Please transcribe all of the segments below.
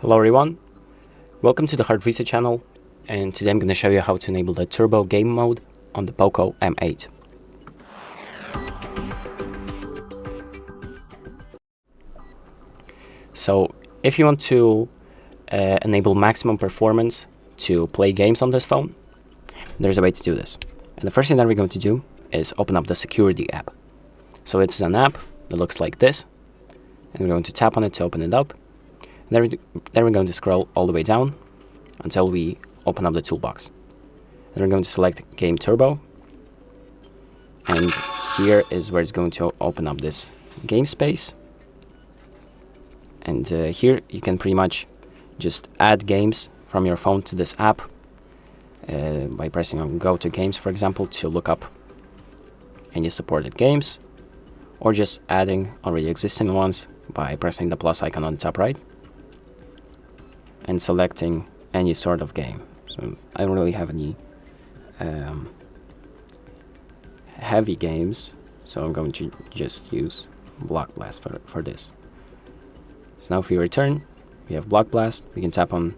Hello everyone, welcome to the HardReset channel, and today I'm going to show you how to enable the turbo game mode on the POCO M8. So if you want to enable maximum performance to play games on this phone, there's a way to do this. And the first thing that we're going to do is open up the security app. So it's an app that looks like this, and we're going to tap on it to open it up. Then we're going to scroll all the way down until we open up the toolbox. Then we're going to select Game Turbo, and here is where it's going to open up this game space. And here you can pretty much just add games from your phone to this app by pressing on Go to Games, for example, to look up any supported games, or just adding already existing ones by pressing the plus icon on the top right and selecting any sort of game. So I don't really have any heavy games, so I'm going to just use Block Blast for this. So now if we return, we have Block Blast. We can tap on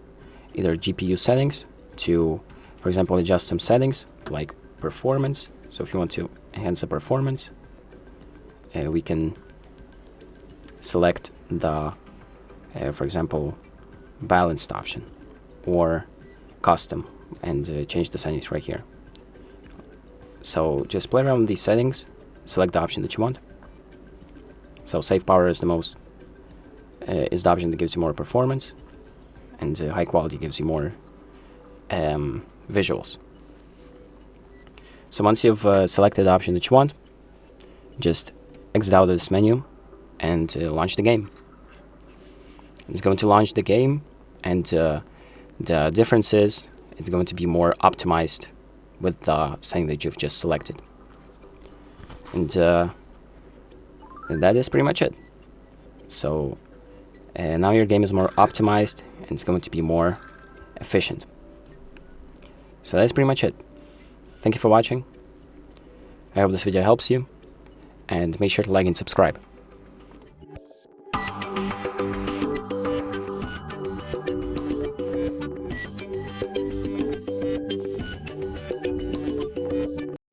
either GPU settings to, for example, adjust some settings like performance. So if you want to enhance the performance, we can select the, for example, balanced option or custom, and change the settings right here. So just play around with these settings, select the option that you want. So save power is the option that gives you more performance, and high quality gives you more visuals. So once you've selected the option that you want, just exit out of this menu and launch the game. It's going to launch the game, and the difference is it's going to be more optimized with the setting that you've just selected. And that is pretty much it. So now your game is more optimized and it's going to be more efficient. So that's pretty much it. Thank you for watching. I hope this video helps you, and make sure to like and subscribe.